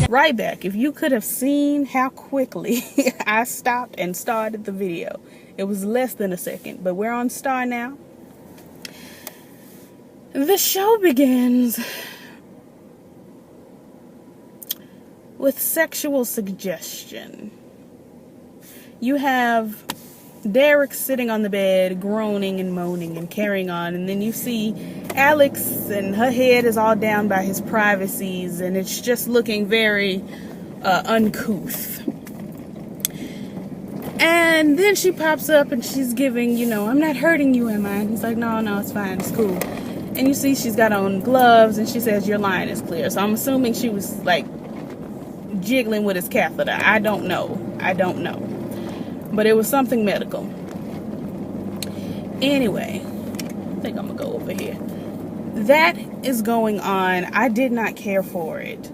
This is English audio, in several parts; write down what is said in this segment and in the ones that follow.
Right back. If you could have seen how quickly I stopped and started the video. It was less than a second, but we're on Star now. The show begins with sexual suggestion. You have Derek sitting on the bed, groaning and moaning and carrying on, and then you see Alex, and her head is all down by his privacies, and it's just looking very uncouth. And then she pops up and she's giving, you know, I'm not hurting you, am I? And he's like, no, it's fine, it's cool. And you see she's got on gloves, and she says, your line is clear. So I'm assuming she was like jiggling with his catheter. I don't know. But it was something medical. Anyway, I think I'm gonna go over here. That is going on. I did not care for it.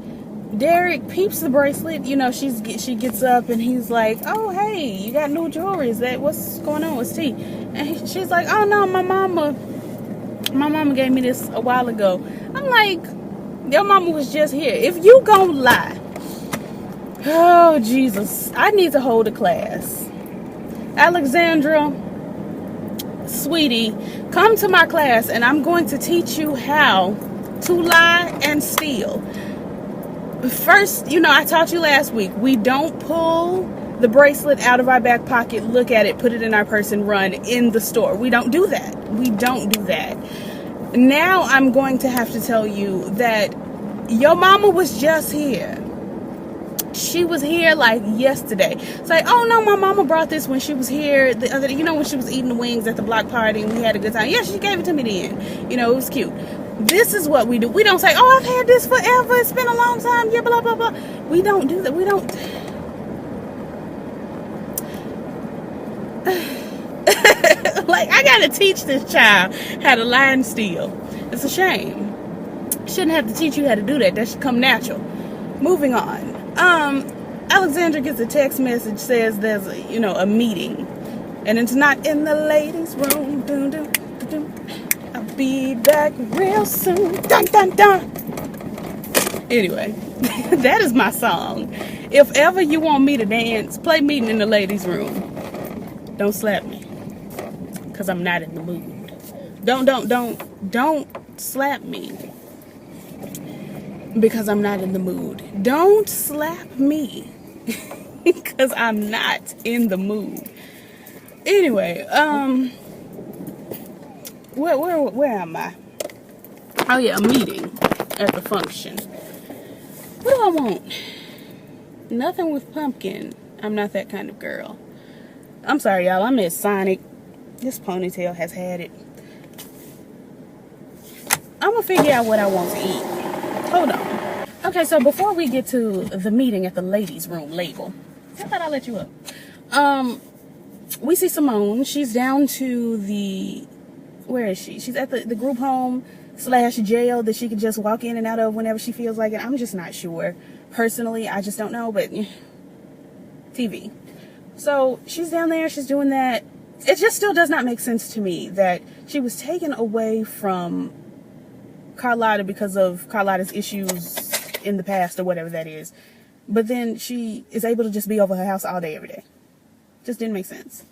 Derek peeps the bracelet. You know, she gets up and he's like, oh, hey, you got new jewelry. What's going on? What's tea? And she's like, oh, no, my mama gave me this a while ago. I'm like, your mama was just here. If you gonna lie, oh, Jesus, I need to hold a class. Alexandra, sweetie, come to my class and I'm going to teach you how to lie and steal. First, you know, I taught you last week, we don't pull the bracelet out of our back pocket, look at it, put it in our purse and run in the store. We don't do that. Now I'm going to have to tell you that your mama was just here. She was here like yesterday. It's like, oh no, my mama brought this when she was here the other day. You know, when she was eating the wings at the block party and we had a good time. Yeah, she gave it to me then. You know, it was cute. This is what we do. We don't say, oh, I've had this forever. It's been a long time. Yeah, blah, blah, blah. We don't do that. We don't. Like, I got to teach this child how to lie and steal. It's a shame. Shouldn't have to teach you how to do that. That should come natural. Moving on. Alexandra gets a text message, says there's a meeting, and it's not in the ladies' room. Dun, dun, dun, dun. I'll be back real soon. Dun, dun, dun. Anyway, that is my song. If ever you want me to dance, play Meeting in the Ladies' Room. Don't slap me, because I'm not in the mood. Don't slap me, because I'm not in the mood. Don't slap me, because I'm not in the mood. Anyway, where am I? Oh yeah, a meeting at the function. What do I want? Nothing with pumpkin. I'm not that kind of girl. I'm sorry, y'all. I'm at Sonic. This ponytail has had it. I'm gonna figure out what I want to eat. Hold on. Okay, so before we get to the meeting at the ladies' room label, I thought I'd let you up. We see Simone. She's down to the, where is she? She's at the group home / jail that she can just walk in and out of whenever she feels like it. I'm just not sure. Personally, I just don't know, but TV. So she's down there, she's doing that. It just still does not make sense to me that she was taken away from Carlotta because of Carlotta's issues in the past or whatever that is. But then she is able to just be over her house all day, every day. Just didn't make sense.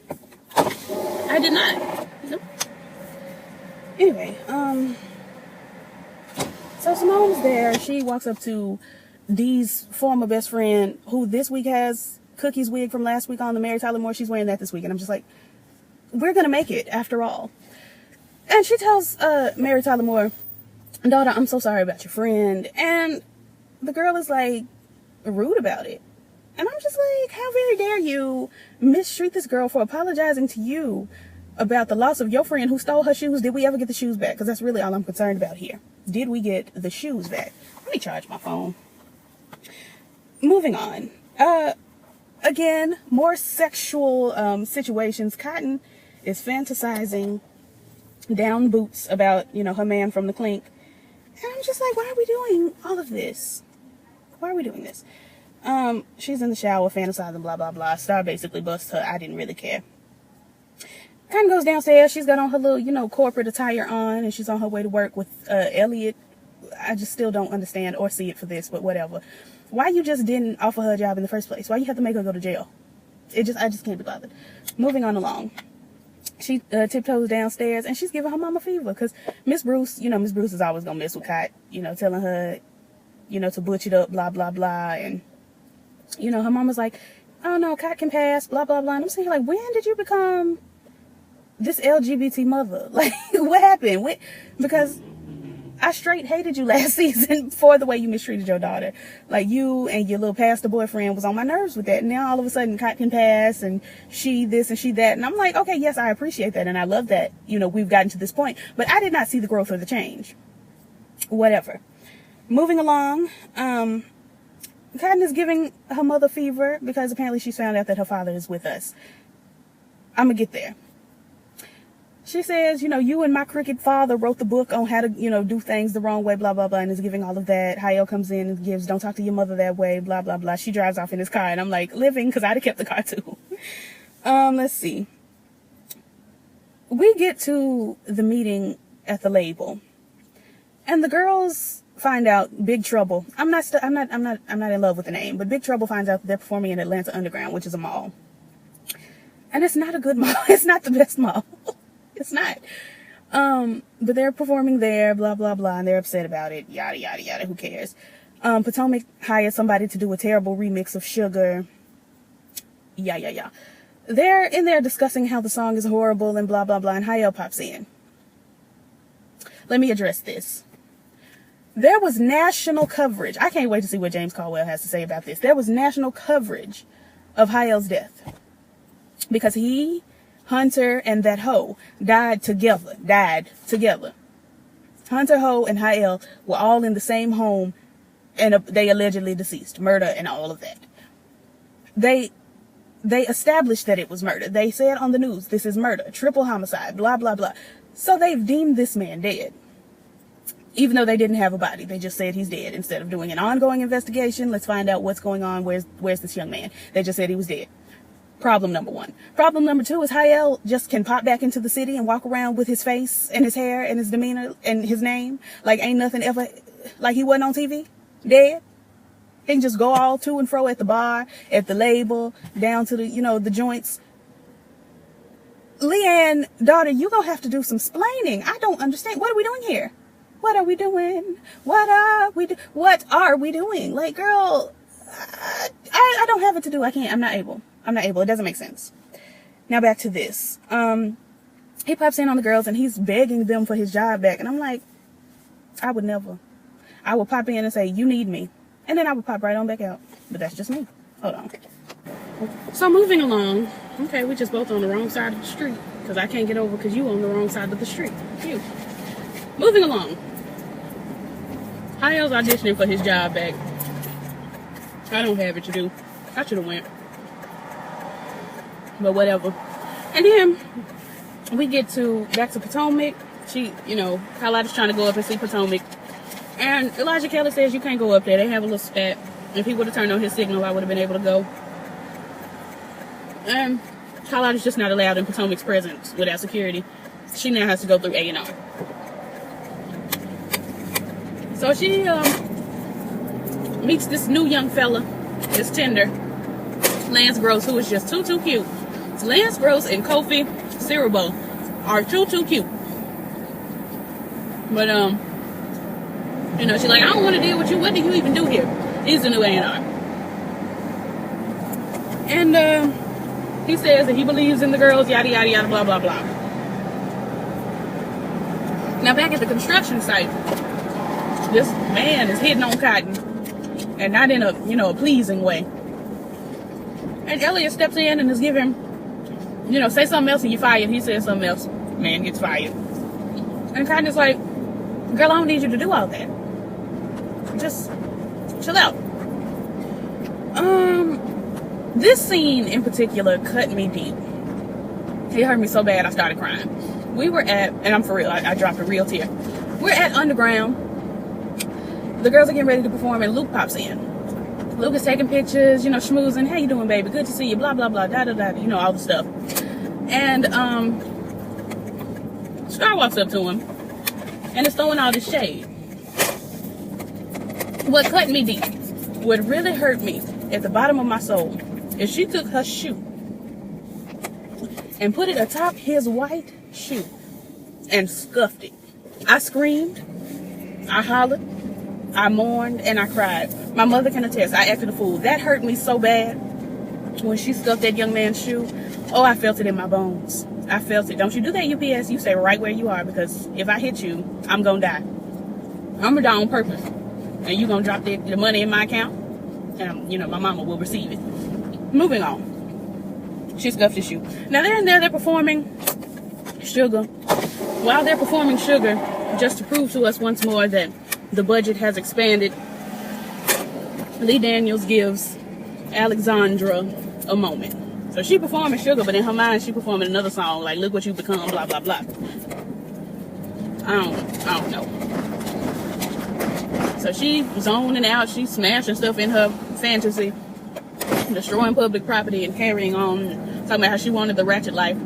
I did not. Nope. Anyway, so Simone's there. She walks up to Dee's former best friend, who this week has Cookie's wig from last week on, the Mary Tyler Moore. She's wearing that this week. And I'm just like, we're going to make it after all. And she tells Mary Tyler Moore, daughter, I'm so sorry about your friend. And the girl is like rude about it. And I'm just like, how very dare you mistreat this girl for apologizing to you about the loss of your friend who stole her shoes. Did we ever get the shoes back? Because that's really all I'm concerned about here. Did we get the shoes back? Let me charge my phone. Moving on. Again, more sexual situations. Cotton is fantasizing down boots about, you know, her man from the clink. And I'm just like, why are we doing all of this? Why are we doing this? She's in the shower, fantasizing, blah, blah, blah. Star basically busts her. I didn't really care. Kind of goes downstairs. She's got on her little, you know, corporate attire on, and she's on her way to work with Elliot. I just still don't understand or see it for this, but whatever. Why you just didn't offer her a job in the first place? Why you have to make her go to jail? I just can't be bothered. Moving on along. She tiptoes downstairs, and she's giving her mama fever, because Miss Bruce, you know, Miss Bruce is always going to mess with Kai, you know, telling her, you know, to butch it up, blah, blah, blah, and, you know, her mama's like, oh, no, Kai can pass, blah, blah, blah, and I'm saying, like, when did you become this LGBT mother? Like, what happened? Because I straight hated you last season for the way you mistreated your daughter. Like, you and your little pastor boyfriend was on my nerves with that. And now all of a sudden, Kai can pass, and she this and she that. And I'm like, okay, yes, I appreciate that. And I love that, you know, we've gotten to this point. But I did not see the growth or the change. Whatever. Moving along, Cotton is giving her mother fever because apparently she's found out that her father is with us. I'm going to get there. She says, you know, you and my crooked father wrote the book on how to, you know, do things the wrong way, blah, blah, blah, and is giving all of that. Jahil comes in and gives, don't talk to your mother that way, blah, blah, blah. She drives off in his car, and I'm like, living, because I'd have kept the car too. Let's see. We get to the meeting at the label, and the girls find out Big Trouble. I'm not in love with the name, but Big Trouble finds out that they're performing in Atlanta Underground, which is a mall. And it's not a good mall. It's not the best mall. It's not. But they're performing there, blah, blah, blah, and they're upset about it, yada, yada, yada, who cares? Potomac hired somebody to do a terrible remix of Sugar, yeah. They're in there discussing how the song is horrible and blah, blah, blah, and Jahil pops in. Let me address this. There was national coverage. I can't wait to see what James Caldwell has to say about this. There was national coverage of Jahil's death. Because he, Hunter, and that hoe died together. Hunter, Ho, and Jahil were all in the same home, and they allegedly deceased. Murder and all of that. They established that it was murder. They said on the news, this is murder, triple homicide, blah, blah, blah. So they've deemed this man dead. Even though they didn't have a body, they just said he's dead. Instead of doing an ongoing investigation, let's find out what's going on. Where's this young man? They just said he was dead. Problem number one. Problem number two is Jahil just can pop back into the city and walk around with his face and his hair and his demeanor and his name like ain't nothing ever, like he wasn't on TV, dead. He can just go all to and fro at the bar, at the label, down to the, you know, the joints. Leanne, daughter, you gonna have to do some splaining. I don't understand. What are we doing here? What are we doing? What are we doing? Like, girl, I don't have it to do. I can't. I'm not able. It doesn't make sense. Now back to this. He pops in on the girls and he's begging them for his job back. And I'm like, I would never. I would pop in and say, you need me. And then I would pop right on back out. But that's just me. Hold on. So moving along. Okay, we just both on the wrong side of the street. Because I can't get over because you on the wrong side of the street. Phew. Moving along. Jahil's auditioning for his job back. I don't have it to do. I should have went. But whatever. And then we get back to Potomac. She, you know, Carlotta's trying to go up and see Potomac. And Elijah Kelly says you can't go up there. They have a little spat. If he would have turned on his signal, I would have been able to go. And Carlotta's just not allowed in Potomac's presence without security. She now has to go through A&R. So she meets this new young fella, this tender, Lance Gross, who is just too cute. Lance Gross and Kofi Siriboe are too cute. But you know, she's like, I don't want to deal with you. What do you even do here? He's the new A&R. And he says that he believes in the girls, yada yada yada, blah blah blah. Now back at the construction site, this man is hitting on Cotton, and not in a, you know, a pleasing way. And Elliot steps in and is giving, you know, say something else and you're fired. He says something else. Man gets fired. And Cotton is like, girl, I don't need you to do all that. Just chill out. This scene in particular cut me deep. It hurt me so bad I started crying. we were at, and I'm for real, I dropped a real tear. We're at Underground. The girls are getting ready to perform, and Luke pops in. Luke is taking pictures, you know, schmoozing. How you doing, baby? Good to see you. Blah, blah, blah, da, da, da, you know, all the stuff. And Star walks up to him and is throwing all this shade. What cut me deep, what really hurt me at the bottom of my soul, is she took her shoe and put it atop his white shoe and scuffed it. I screamed, I hollered, I mourned, and I cried. My mother can attest, I acted a fool. That hurt me so bad when she scuffed that young man's shoe. Oh, I felt it in my bones. I felt it. Don't you do that, UPS. You stay right where you are, because if I hit you, I'm going to die. I'm going to die on purpose. And you're going to drop the money in my account, and, you know, my mama will receive it. Moving on. She scuffed his shoe. Now, they're in there, they're performing Sugar. While they're performing Sugar, just to prove to us once more that the budget has expanded, Lee Daniels gives Alexandra a moment. So she performing Sugar, but in her mind, she performing another song, like, look what you become, blah, blah, blah. I don't know. So she zoning out, she's smashing stuff in her fantasy, destroying public property and carrying on, talking about how she wanted the ratchet life.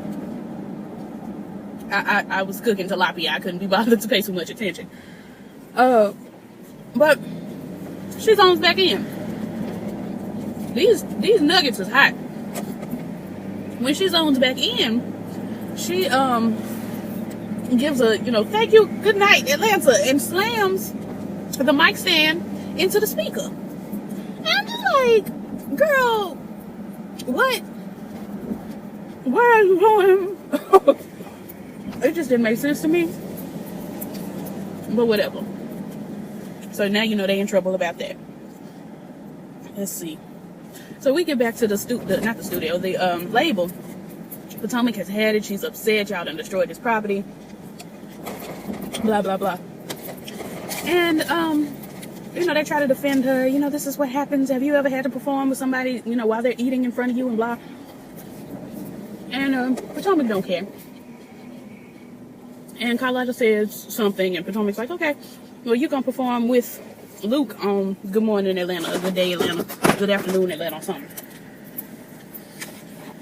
I was cooking tilapia. I couldn't be bothered to pay so much attention. But she zones back in. These nuggets is hot. When she zones back in, she gives a, you know, thank you, good night, Atlanta, and slams the mic stand into the speaker. And I'm just like, girl, what? Why are you going? It just didn't make sense to me. But whatever. So now you know they in trouble about that. Let's see. So we get back to the label. Potomac has had it. She's upset. Y'all done destroyed this property. Blah, blah, blah. And, you know, they try to defend her. You know, this is what happens. Have you ever had to perform with somebody, you know, while they're eating in front of you and blah. And Potomac don't care. And Carlotta says something, and Potomac's like, okay, well, you're going to perform with Luke on Good Morning Atlanta, Good Day Atlanta, Good Afternoon Atlanta, or something.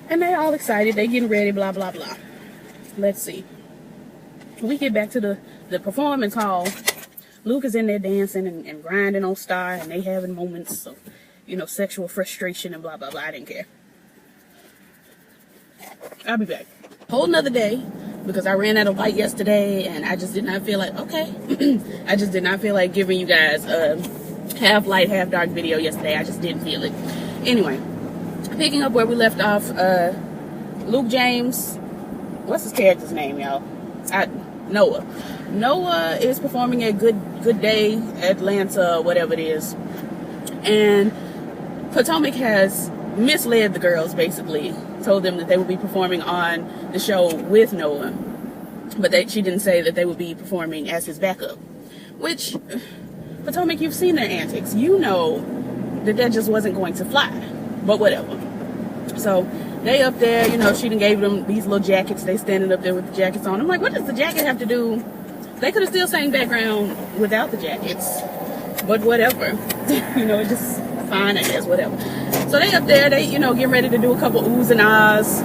And they're all excited. They getting ready, blah, blah, blah. Let's see. We get back to the performance hall. Luke is in there dancing and grinding on Star, and they having moments of, you know, sexual frustration and blah, blah, blah. I didn't care. I'll be back. Whole nother day, because I ran out of light yesterday, and I just did not feel like, okay. I just did not feel like giving you guys a half light, half dark video yesterday. I just didn't feel it. Anyway, picking up where we left off, Luke James, what's his character's name, y'all? Noah. Noah is performing at Good Day Atlanta, whatever it is. And Potomac has misled the girls, basically. Told them that they would be performing on the show with Noah. But she didn't say that they would be performing as his backup. Which, Potomac, you've seen their antics. You know that just wasn't going to fly. But whatever. So, they up there, you know, she done gave them these little jackets. They standing up there with the jackets on. I'm like, what does the jacket have to do? They could have still sang background without the jackets. But whatever. You know, it's just fine, I guess, whatever. So they up there, they, you know, getting ready to do a couple oohs and ahs.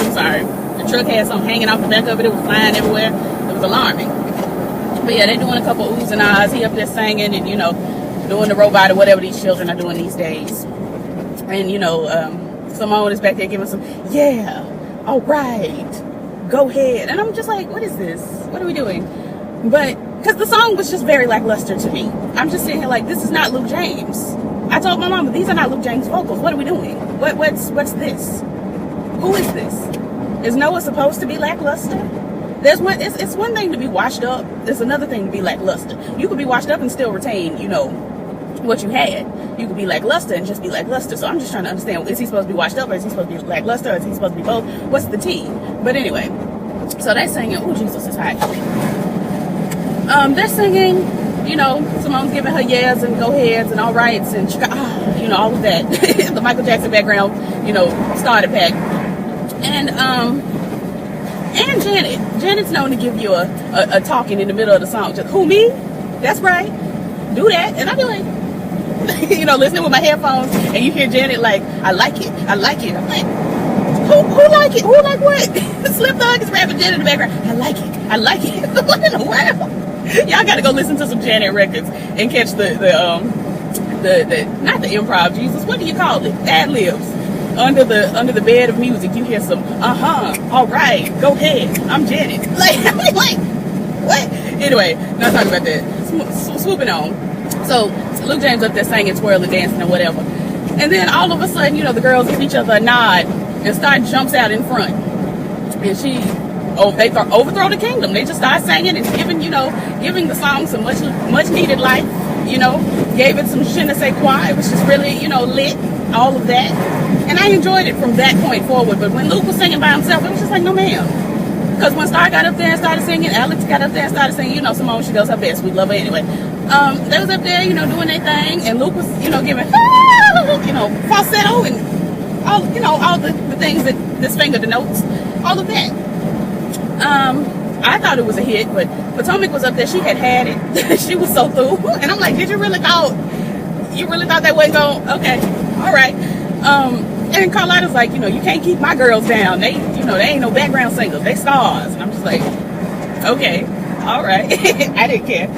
I'm sorry. The truck had something hanging off the back of it. It was flying everywhere. It was alarming. But yeah, they doing a couple oohs and ahs. He up there singing and, you know, doing the robot or whatever these children are doing these days. And, you know, Simone is back there giving some, yeah, all right, go ahead. And I'm just like, what is this? What are we doing? But, because the song was just very lackluster to me. I'm just sitting here like, this is not Luke James. I told my mama, these are not Luke James vocals. What are we doing? What's this? Who is this? Is Noah supposed to be lackluster? It's one thing to be washed up. It's another thing to be lackluster. You could be washed up and still retain, you know, what you had. You could be lackluster and just be lackluster. So I'm just trying to understand, is he supposed to be washed up, or is he supposed to be lackluster, or is he supposed to be both? What's the tea? But anyway, so they singing, oh, Jesus is hot. They're singing, you know, Simone's giving her yes and go aheads and all rights and, you know, all of that. The Michael Jackson background, you know, starter pack. And And Janet's known to give you a talking in the middle of the song. Just, who, me? That's right. Do that. And I'll be like, you know, listening with my headphones, and you hear Janet like, I like it. I'm like, who like it? Who like what? Slim Thug is rapping Janet in the background. I like it. What in the world? Y'all gotta go listen to some Janet records and catch the not the improv, Jesus, what do you call it? Ad-libs. Under the bed of music, you hear some, all right, go ahead, I'm Janet. Like, what? Anyway, not talking about that. Swooping on. So, Luke James up there singing, twirling, dancing, and whatever. And then all of a sudden, you know, the girls give each other a nod, and Star jumps out in front. And they overthrow the kingdom. They just start singing and giving the song some much needed life, you know, gave it some je ne sais quoi. It was just really, you know, lit, all of that. And I enjoyed it from that point forward. But when Luke was singing by himself, it was just like, no ma'am. Because when Star got up there and started singing, Alex got up there and started singing, you know, Simone, she does her best. We love her anyway. They was up there, you know, doing their thing. And Luke was, you know, giving, you know, falsetto and all, you know, all the things that this finger denotes. All of that. I thought it was a hit, but Potomac was up there. She had it. She was so through. And I'm like, did you really thought that wasn't going? Okay. All right. And Carlotta's like, you know, you can't keep my girls down. They, you know, they ain't no background singers. They stars. And I'm just like, okay. All right. I didn't care.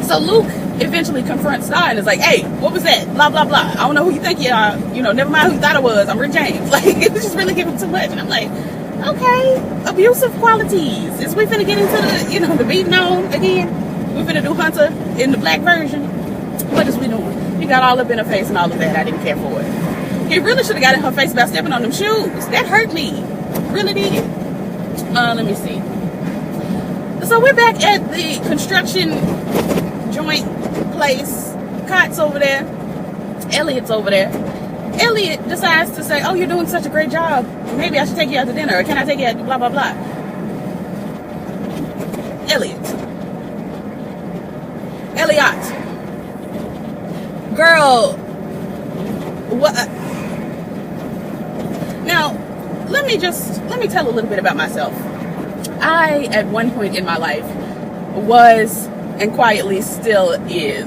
So Luke eventually confronts Star and is like, hey, what was that? Blah, blah, blah. I don't know who you think you are. You know, never mind who you thought it was. I'm Rick James. Like, it was just really giving too much. And I'm like, okay, abusive qualities. Is we finna get into the, you know, the beating on again? We finna do Hunter in the black version? What is we doing? He got all up in her face and all of that. I didn't care for it. He really should have got in her face about stepping on them shoes. That hurt me. Really did. Let me see. So we're back at the construction joint place. Cott's over there. Elliot's over there. Elliot decides to say, oh, you're doing such a great job. Maybe I should take you out to dinner. Or can I take you out to blah, blah, blah. Elliot. Girl. What? Now, let me tell a little bit about myself. I, at one point in my life, was, and quietly still is,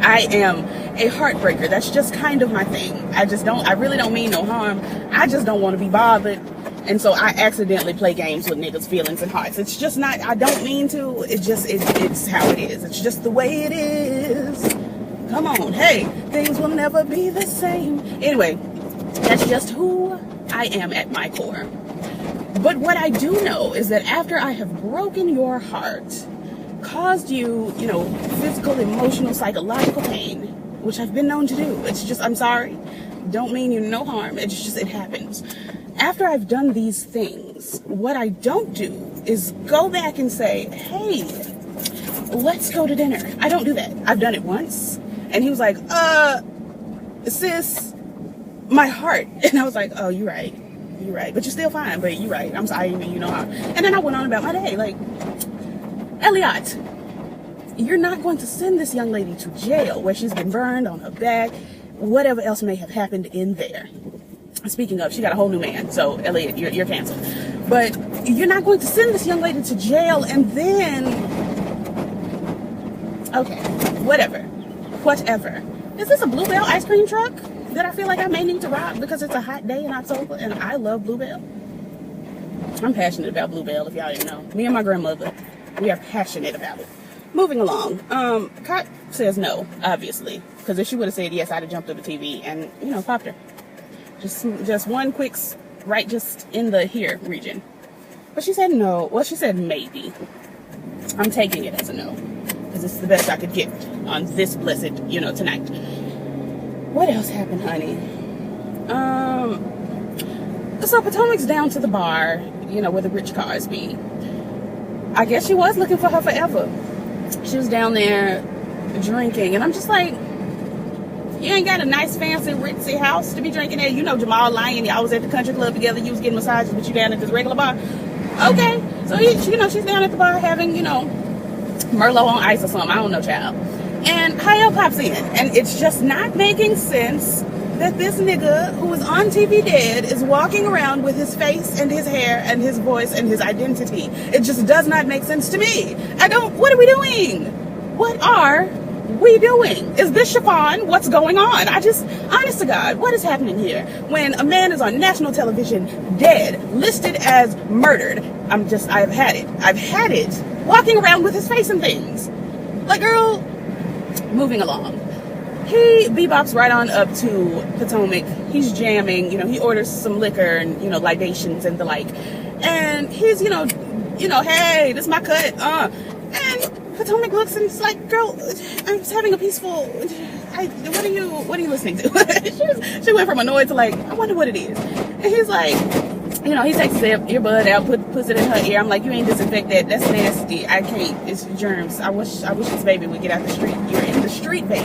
I am a heartbreaker. That's just kind of my thing. I really don't mean no harm. I just don't want to be bothered. And so I accidentally play games with niggas' feelings and hearts. It's just not, I don't mean to. It's how it is. It's just the way it is. Come on. Hey, things will never be the same. Anyway, that's just who I am at my core. But what I do know is that after I have broken your heart, caused you, you know, physical, emotional, psychological pain, which I've been known to do. It's just, I'm sorry. Don't mean you no harm. It's just, it happens. After I've done these things, what I don't do is go back and say, hey, let's go to dinner. I don't do that. I've done it once. And he was like, sis, my heart. And I was like, oh, you're right. You're right. But you're still fine. But you're right. I'm sorry. You know how. And then I went on about my day. Like, Elliot, you're not going to send this young lady to jail where she's been burned on her back, whatever else may have happened in there. Speaking of, she got a whole new man. So, Elliot, you're canceled. But you're not going to send this young lady to jail and then... Okay, whatever. Is this a Bluebell ice cream truck that I feel like I may need to rob because it's a hot day in October and I love Bluebell? I'm passionate about Bluebell, if y'all didn't know. Me and my grandmother, we are passionate about it. Moving along. Kat says no, obviously. Because if she would have said yes, I'd have jumped up the TV and, you know, popped her. Just one quick, right, just in the here region. But she said no. Well, she said maybe. I'm taking it as a no. Because it's the best I could get on this blessed, you know, tonight. What else happened, honey? So Potomac's down to the bar, you know, where the rich cars be. I guess she was looking for her forever. She was down there drinking. And I'm just like, you ain't got a nice, fancy, ritzy house to be drinking at. You know Jamal lying. Y'all was at the country club together. You was getting massages, but you down at this regular bar. Okay. So, you know, she's down at the bar having, you know, Merlot on ice or something. I don't know, child. And Jahil pops in. And it's just not making sense that this nigga who was on TV dead is walking around with his face and his hair and his voice and his identity. It just does not make sense to me. What are we doing? What are we doing? Is this chiffon? What's going on? Honest to God, what is happening here? When a man is on national television, dead, listed as murdered, I've had it. Walking around with his face and things. Like, girl, moving along. He bebops right on up to Potomac. He's jamming, he orders some liquor and, libations and the like. And he's, hey, this is my cut, And Potomac looks and it's like, girl, I'm just having a peaceful, what are you listening to? she went from annoyed to like, I wonder what it is. And he's like, he takes his earbud out, puts it in her ear. I'm like, you ain't disinfect that. That's nasty. I can't. It's germs. I wish this baby would get out the street. You're in the street, baby.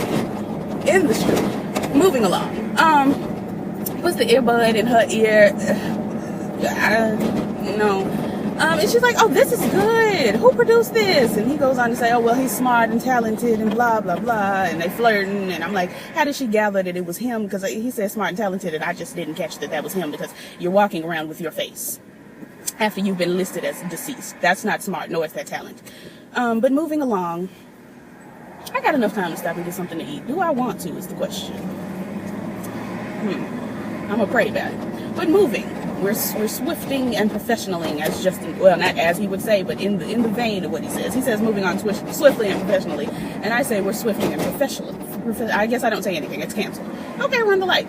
In the street. Moving along. Puts the earbud in her ear. And she's like, oh, this is good. Who produced this? And he goes on to say, oh, well, he's smart and talented and blah, blah, blah. And they flirting. And I'm like, how did she gather that it was him? Because he said smart and talented, and I just didn't catch that was him because you're walking around with your face after you've been listed as deceased. That's not smart, nor is that talent. But moving along, I got enough time to stop and get something to eat. Do I want to is the question. I'm going to pray about it. But moving. We're swifting and professionaling, as Justin, well, not as he would say, but in the vein of what he says. He says moving on swiftly and professionally, and I say we're swifting and professionally. I guess I don't say anything. It's canceled. Okay, run the light.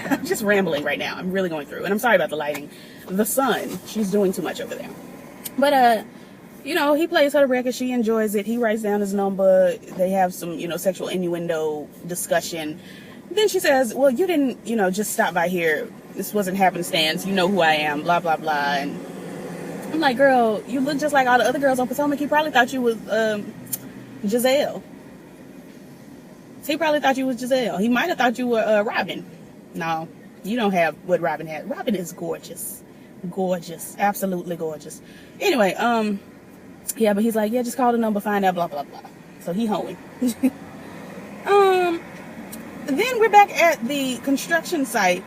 I'm just rambling right now. I'm really going through, and I'm sorry about the lighting. The sun, she's doing too much over there. But he plays her record. She enjoys it. He writes down his number. They have some, sexual innuendo discussion. Then she says, well, you didn't, just stop by here. This wasn't happenstance. You know who I am, blah, blah, blah. And I'm like, girl, you look just like all the other girls on Potomac. He probably thought you was Giselle. He probably thought you was Giselle. He might have thought you were Robin. No, you don't have what Robin had. Robin is gorgeous. Gorgeous. Absolutely gorgeous. Anyway, yeah, but he's like, yeah, just call the number, find out, blah, blah, blah. So he hoeing. Then we're back at the construction site.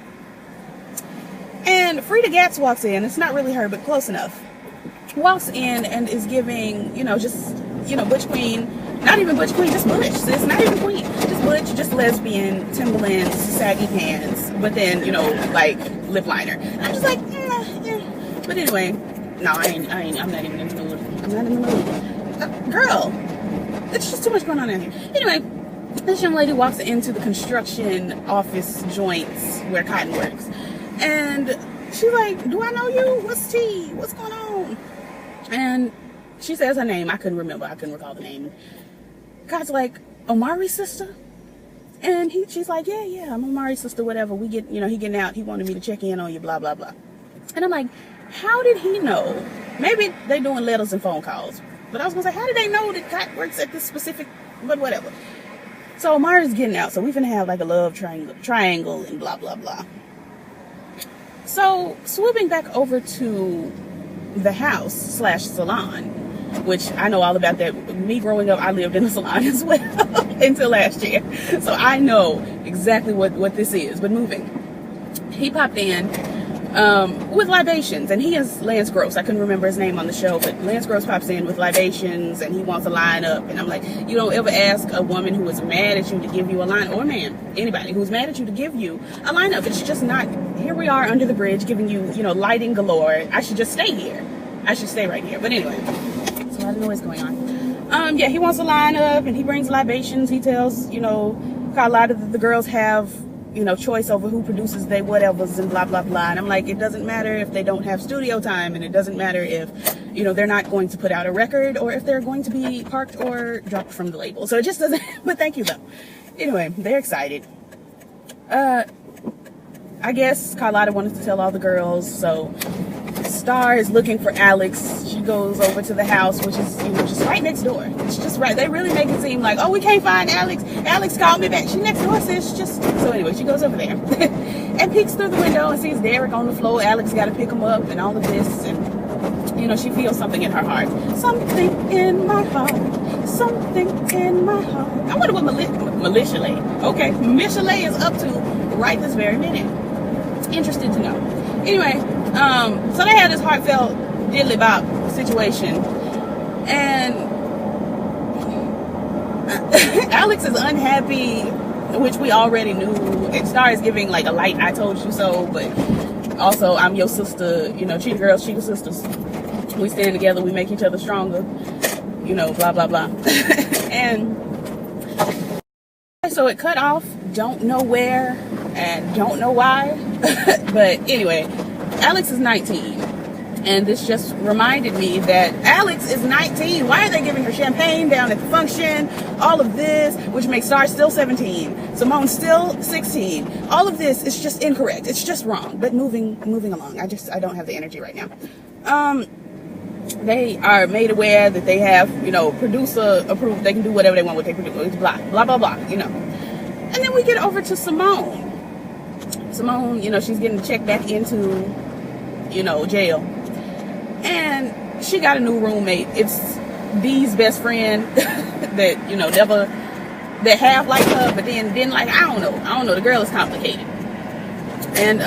And Frida Gatz walks in. It's not really her, but close enough. Walks in and is giving, Butch Queen. Not even Butch Queen, just Butch. It's not even Queen. Just Butch, just lesbian, Timberlands, saggy pants. But then, like, lip liner. And I'm just like, yeah. But anyway, no, I'm not even in the mood. I'm not in the mood. Girl, it's just too much going on in here. Anyway, this young lady walks into the construction office joints where Cotton works. And she's like, do I know you? What's tea? What's going on? And she says her name. I couldn't recall the name. God's like, Omari's sister? And she's like, yeah, I'm Omari's sister, whatever. We get, he getting out. He wanted me to check in on you, blah, blah, blah. And I'm like, how did he know? Maybe they doing letters and phone calls. But I was going to say, how did they know that Cotton works at this specific, but whatever. So Omari's getting out. So we finna have like a love triangle and blah, blah, blah. So, swooping back over to the house / salon, which I know all about that. Me growing up, I lived in a salon as well until last year. So I know exactly what this is. But moving. He popped in with libations, and he is Lance Gross. I couldn't remember his name on the show, but Lance Gross pops in with libations, and he wants a line up. And I'm like, you don't ever ask a woman who is mad at you to give you a line, or a man, anybody who's mad at you to give you a line up. It's just not, here we are under the bridge giving you, lighting galore. I should just stay here. I should stay right here. But anyway, so I don't know what's going on. Yeah, he wants a line up, and he brings libations. He tells, Carlotta that the girls have, choice over who produces they whatevers and blah, blah, blah. And I'm like, it doesn't matter if they don't have studio time, and it doesn't matter if, they're not going to put out a record, or if they're going to be parked or dropped from the label. So it just doesn't, but thank you though. Anyway, they're excited. I guess Carlotta wanted to tell all the girls, so Star is looking for Alex. She goes over to the house, which is, just right next door. It's just right. They really make it seem like, oh, we can't find Alex. Alex called me back. She next door, sis. So anyway, she goes over there and peeks through the window and sees Derek on the floor. Alex got to pick him up and all of this. And, she feels something in her heart. Something in my heart something in my heart. I wonder what Mischa Houston, okay, Mischa Houston is up to right this very minute. Interested to know. Anyway, so they had this heartfelt diddly bop situation, and Alex is unhappy, which we already knew. It starts giving like a light "I told you so," but also I'm your sister. You know, cheetah girls, cheetah sisters. We stand together, we make each other stronger. You know, blah blah blah. And so it cut off. Don't know where and don't know why. But anyway, Alex is 19. And this just reminded me that Alex is 19. Why are they giving her champagne down at the function? All of this, which makes Star still 17. Simone still 16. All of this is just incorrect. It's just wrong. But moving along. I don't have the energy right now. They are made aware that they have, you know, producer approved. They can do whatever they want with their producer. It's blah, blah, blah, blah, you know. And then we get over to Simone. Simone, you know, she's getting checked back into, you know, jail. And she got a new roommate. It's Dee's best friend that, you know, that half like her, but then didn't like, I don't know. The girl is complicated. And,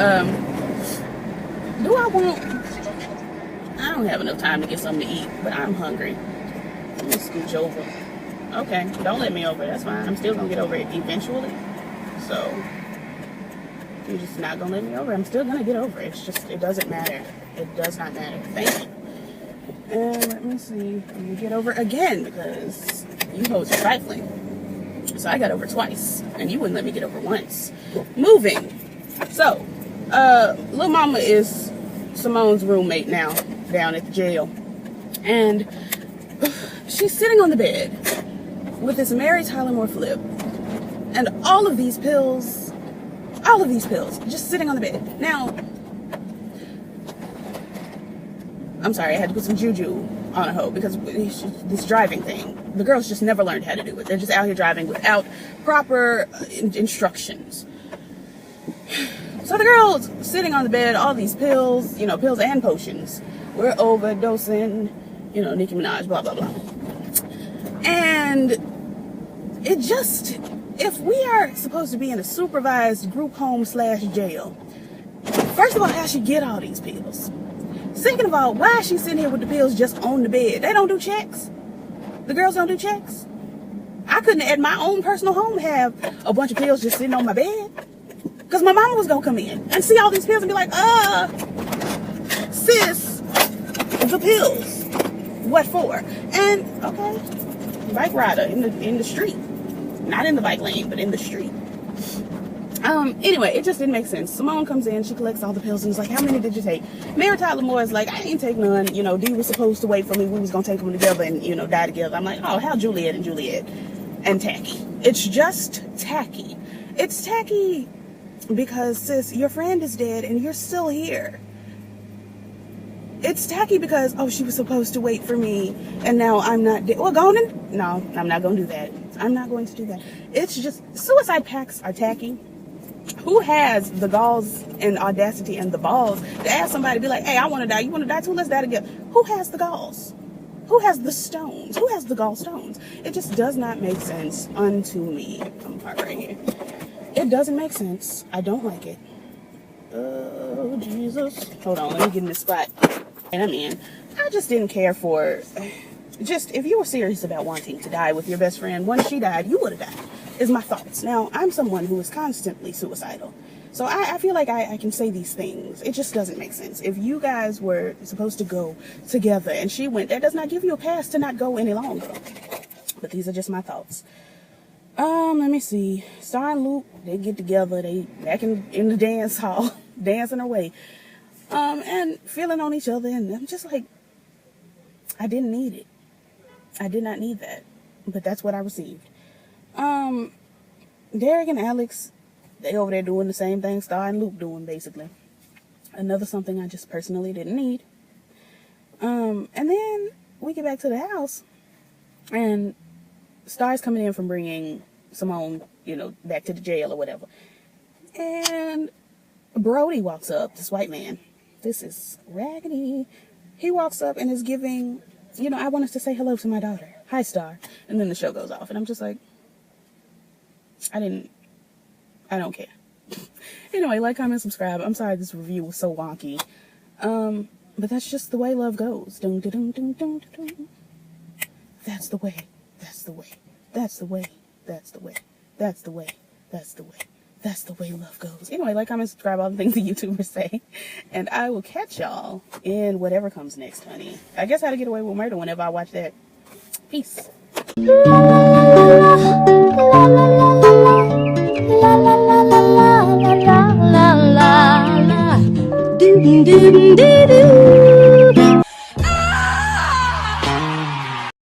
I don't have enough time to get something to eat, but I'm hungry. Let me scooch over. Okay, don't let me over. That's fine. I'm still gonna get over it eventually. So you're just not gonna let me over. I'm still gonna get over it. It's just, it doesn't matter. It does not matter. Thank you. And let me see. Let me get over again because you hoes are trifling. So I got over twice, and you wouldn't let me get over once. Moving. So, Lil Mama is Simone's roommate now down at the jail, and she's sitting on the bed with this Mary Tyler Moore flip and all of these pills just sitting on the bed. Now, I'm sorry, I had to put some juju on a hoe because this driving thing, the girls just never learned how to do it. They're just out here driving without proper instructions. So the girl's sitting on the bed, all these pills, you know, pills and potions. We're overdosing, you know, Nicki Minaj, blah, blah, blah. And it just, if we are supposed to be in a supervised group home / jail, first of all, how she get all these pills? Second of all, why is she sitting here with the pills just on the bed? They don't do checks. The girls don't do checks. I couldn't, at my own personal home, have a bunch of pills just sitting on my bed. Because my mama was going to come in and see all these pills and be like, sis, the pills. What for? And, okay, bike rider in the street. Not in the bike lane, but in the street. Anyway, it just didn't make sense. Simone comes in, she collects all the pills and is like, how many did you take? Mary Tyler Moore is like, I didn't take none. You know, Dee was supposed to wait for me. We was going to take them together and, you know, die together. I'm like, oh, how Juliet and tacky. It's just tacky. It's tacky because, sis, your friend is dead and you're still here. It's tacky because, oh, she was supposed to wait for me and now I'm not dead. Well, no, I'm not going to do that. I'm not going to do that. It's just, suicide pacts are tacky. Who has the galls and audacity and the balls to ask somebody to be like, hey, I want to die. You want to die too? Let's die together. Who has the galls? Who has the stones? Who has the gallstones? It just does not make sense unto me. I'm parked right here. It doesn't make sense. I don't like it. Oh, Jesus. Hold on. Let me get in this spot. And I'm in. I just didn't care for... Just, if you were serious about wanting to die with your best friend, when she died, you would have died, is my thoughts. Now, I'm someone who is constantly suicidal. So I feel like I can say these things. It just doesn't make sense. If you guys were supposed to go together and she went, that does not give you a pass to not go any longer. But these are just my thoughts. Let me see. Star and Luke, they get together. They back in the dance hall, dancing away. And feeling on each other. And I'm just like, I didn't need it. I did not need that. But that's what I received. Derek and Alex, they over there doing the same thing Star and Luke doing, basically. Another something I just personally didn't need. And then we get back to the house. And Star's coming in from bringing Simone, you know, back to the jail or whatever. And Brody walks up, this white man. This is raggedy. He walks up and is giving you know, I want us to say hello to my daughter. Hi, Star. And then the show goes off. And I'm just like, I don't care. Anyway, like, comment, subscribe. I'm sorry this review was so wonky. But that's just the way love goes. Dun, dun, dun, dun, dun, dun. That's the way. That's the way. That's the way. That's the way. That's the way. That's the way. That's the way love goes. Anyway, like, comment, subscribe, all the things the YouTubers say. And I will catch y'all in whatever comes next, honey. I guess How to Get Away with Murder whenever I watch that. Peace.